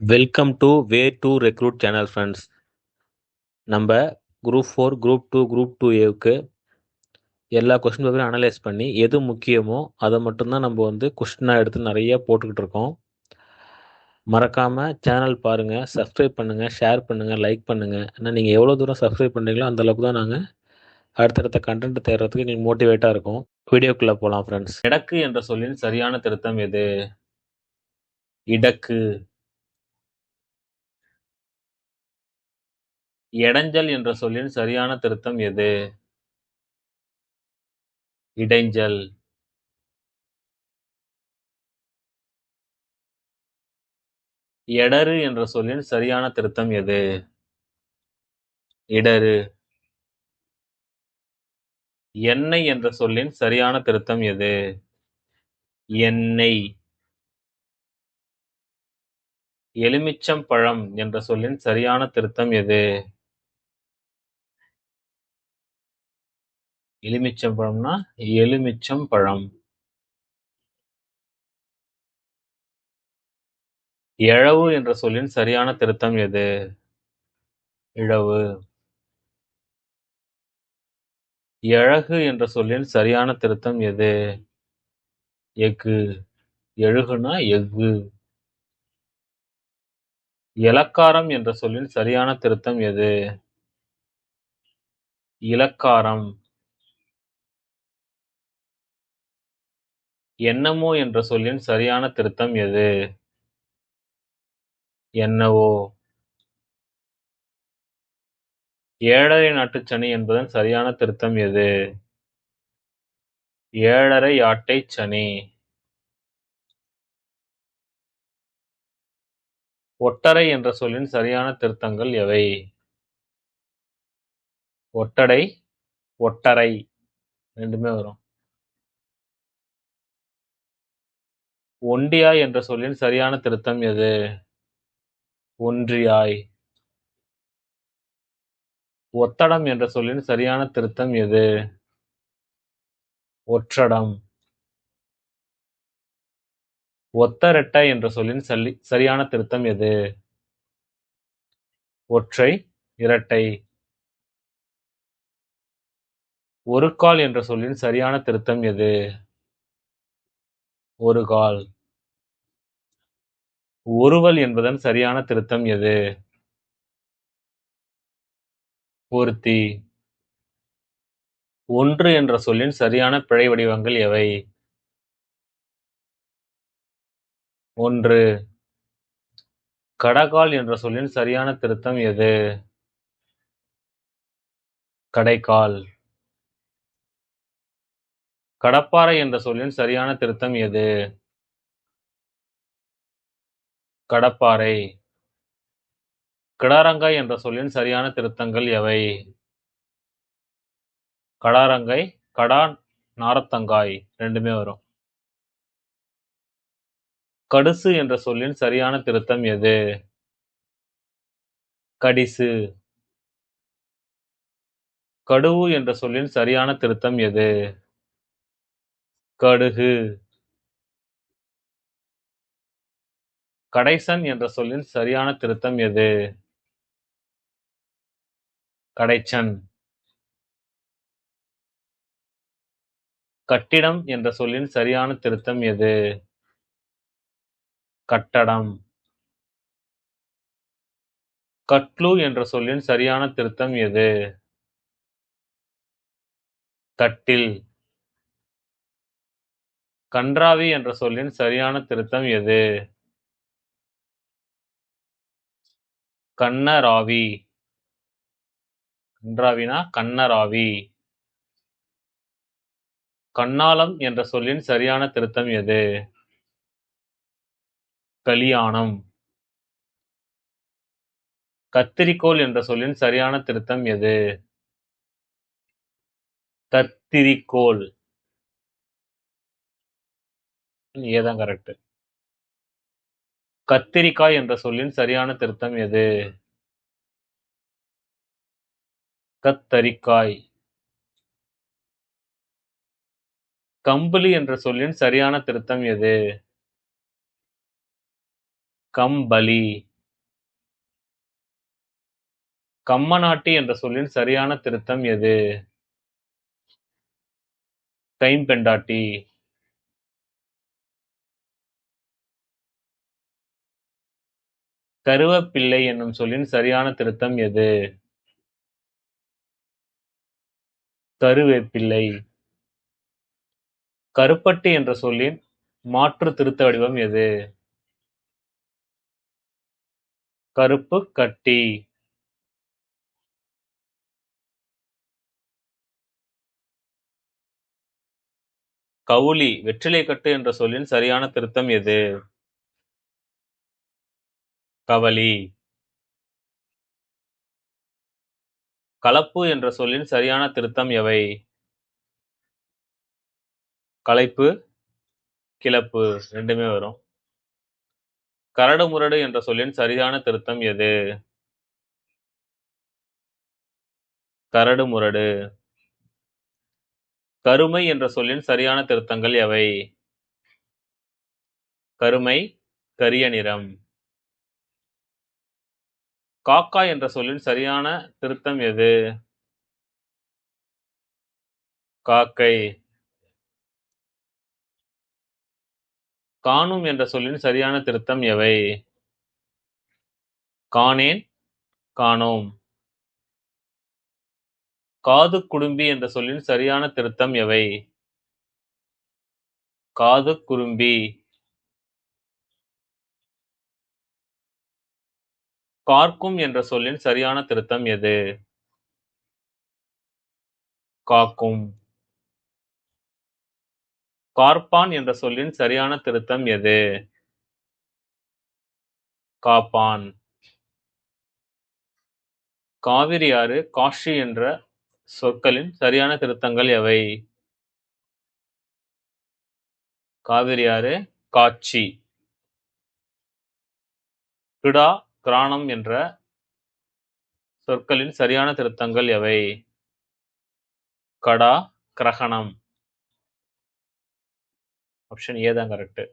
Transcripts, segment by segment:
Welcome to way to recruit channel friends. நம்ம group 4, group 2 ஏவுக்கு எல்லா question பேப்பரையும் analyse பண்ணி எது முக்கியமோ அதை மட்டும்தான் நம்ம கொஸ்டினாக எடுத்து நிறைய போட்டுக்கிட்டு இருக்கோம். மறக்காமல் சேனல் பாருங்கள், சப்ஸ்கிரைப் பண்ணுங்கள், ஷேர் பண்ணுங்கள், லைக் பண்ணுங்கள். ஏன்னா நீங்கள் எவ்வளோ தூரம் சப்ஸ்கிரைப் பண்ணுறீங்களோ அந்தளவுக்கு தான் நாங்கள் அடுத்தடுத்த கண்டென்ட் தேடுறதுக்கு நீங்கள் மோட்டிவேட்டாக இருக்கும். வீடியோக்குள்ளே போகலாம் ஃப்ரெண்ட்ஸ். இடக்கு என்ற சொல்லின் சரியான திருத்தம் எது? இடக்கு. இடைஞ்சல் என்ற சொல்லின் சரியான திருத்தம் எது? இடைஞ்சல். எடரு என்ற சொல்லின் சரியான திருத்தம் எது? இடரு. எண்ணெய் என்ற சொல்லின் சரியான திருத்தம் எது? எண்ணெய். எலுமிச்சம் பழம் என்ற சொல்லின் சரியான திருத்தம் எது? எலுமிச்சம் பழம்னா எலுமிச்சம் பழம். எழவு என்ற சொல்லின் சரியான திருத்தம் எது? இழவு. எழகு என்ற சொல்லின் சரியான திருத்தம் எது? எஃகு. எழுகுனா எஃகு. இலக்காரம் என்ற சொல்லின் சரியான திருத்தம் எது? இலக்காரம். என்னமோ என்ற சொல்லின் சரியான திருத்தம் எது? என்னவோ. ஏழரை நாட்டுச் சனி என்பதன் சரியான திருத்தம் எது? ஏழரை யாட்டைச் சனி. ஒட்டரை என்ற சொல்லின் சரியான திருத்தங்கள் எவை? ஒட்டடை, ஒட்டரை ரெண்டுமே வரும். ஒண்டியாய் என்ற சொல்லின் சரியான திருத்தம் எது? ஒன்றியாய். ஒத்தடம் என்ற சொல்லின் சரியான திருத்தம் எது? ஒற்றடம். ஒத்தரெட்டை என்ற சொல்லின் சரியான திருத்தம் எது? ஒற்றை, இரட்டை. ஒரு கால் என்ற சொல்லின் சரியான திருத்தம் எது? ஒரு கால். ஒருவல் என்பதன் சரியான திருத்தம் எது? ஒருத்தி. ஒன்று என்ற சொல்லின் சரியான பிழை வடிவங்கள் எவை? ஒன்று. கடகால் என்ற சொல்லின் சரியான திருத்தம் எது? கடைக்கால். கடப்பாரை என்ற சொல்லின் சரியான திருத்தம் எது? கடப்பாரை. கிடாரங்காய் என்ற சொல்லின் சரியான திருத்தங்கள் எவை? கடாரங்காய், கடா, நாரத்தங்காய் ரெண்டுமே வரும். கடுசு என்ற சொல்லின் சரியான திருத்தம் எது? கடிசு. கடுவு என்ற சொல்லின் சரியான திருத்தம் எது? கடுகு. கடைசன் என்ற சொல்லின் சரியான திருத்தம் எது? கடைச்சன். கட்டிடம் என்ற சொல்லின் சரியான திருத்தம் எது? கட்டடம். கட்லு என்ற சொல்லின் சரியான திருத்தம் எது? கட்டில். கன்றாவி என்ற சொல்லின் சரியான திருத்தம் எது? கண்ணராவி. கன்றாவினா கண்ணராவி. கண்ணாலம் என்ற சொல்லின் சரியான திருத்தம் எது? கலியாணம். கத்திரிக்கோல் என்ற சொல்லின் சரியான திருத்தம் எது? கத்திரிக்கோல். ஏதான் கரெக்ட். கத்திரிக்காய் என்ற சொல்லின் சரியான திருத்தம் எது? கத்தரிக்காய். கம்பளி என்ற சொல்லின் சரியான திருத்தம் எது? கம்பளி. கம்மநாட்டி என்ற சொல்லின் சரியான திருத்தம் எது? கைம்பெண்டாட்டி. கருவப்பிள்ளை என்னும் சொல்லின் சரியான திருத்தம் எது? கருவேப்பிள்ளை. கருப்பட்டி என்ற சொல்லின் மாற்று திருத்த வடிவம் எது? கருப்பு கட்டி. கவுளி வெற்றிலைக்கட்டு என்ற சொல்லின் சரியான திருத்தம் எது? கவளி. கலப்பு என்ற சொல்லின் சரியான திருத்தம் எவை? களைப்பு, கிளப்பு ரெண்டுமே வரும். கரடுமுரடு என்ற சொல்லின் சரியான திருத்தம் எது? கரடுமுரடு. கருமை என்ற சொல்லின் சரியான திருத்தங்கள் எவை? கருமை, கரிய நிறம். காக்கா என்ற சொல்லின் சரியான திருத்தம் எது? காக்கை. காணும் என்ற சொல்லின் சரியான திருத்தம் எவை? காணேன், காணோம். காது குடும்பி என்ற சொல்லின் சரியான திருத்தம் எவை? காது குறும்பி. கார்க்கும் என்ற சொல்லின் சரியான திருத்தம் எது? காக்கும். கார்ப்பான் என்ற சொல்லின் சரியான திருத்தம் எது? காப்பான். காவிரி ஆறு, காஷி என்ற சொற்களின் சரியான திருத்தங்கள் எவை? காவிரி ஆறு, காட்சி. கிடா, கிராணம் என்ற சொற்களின் சரியான திருத்தங்கள் எவை? கடா, கிரகணம். ஆப்ஷன் ஏ தான் கரெக்ட்.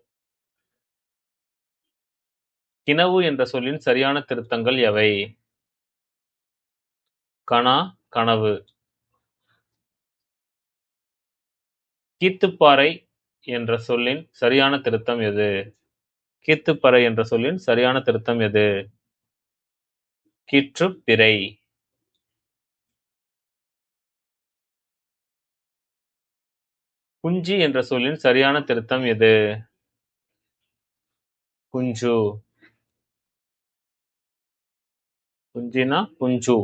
கிணவு என்ற சொல்லின் சரியான திருத்தங்கள் எவை? கணா, கனவு. கீத்துப்பாறை என்ற சொல்லின் சரியான திருத்தம் எது? கீத்துப்பறை என்ற சொல்லின் சரியான திருத்தம் எது? கீற்றுப்பிறை. குஞ்சி என்ற சொல்லின் சரியான திருத்தம் எது? குஞ்சு. குஞ்சினா குஞ்சு.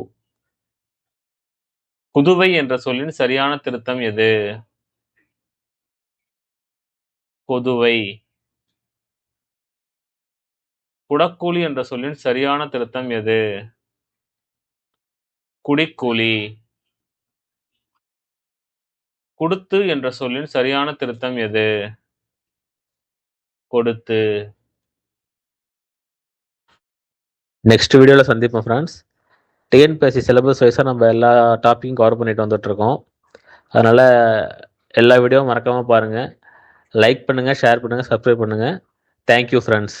குதுவை என்ற சொல்லின் சரியான திருத்தம் எது? கொதுவை. குடக்கூலி என்ற சொல்லின் சரியான திருத்தம் எது? குடிக்கூலி. குடுத்து என்ற சொல்லின் சரியான திருத்தம் எது? கொடுத்து. நெக்ஸ்ட் வீடியோவில் சந்திப்போம் ஃப்ரெண்ட்ஸ். டிஎன்பிஎஸ்சி சிலபஸ் வைஸாக நம்ம எல்லா டாப்பிக்கும் கவர் பண்ணிட்டு வந்துட்டுருக்கோம். அதனால் எல்லா வீடியோவும் மறக்காமல் பாருங்கள். லைக் பண்ணுங்கள், ஷேர் பண்ணுங்கள், சப்ஸ்கிரைப் பண்ணுங்கள். Thank you friends.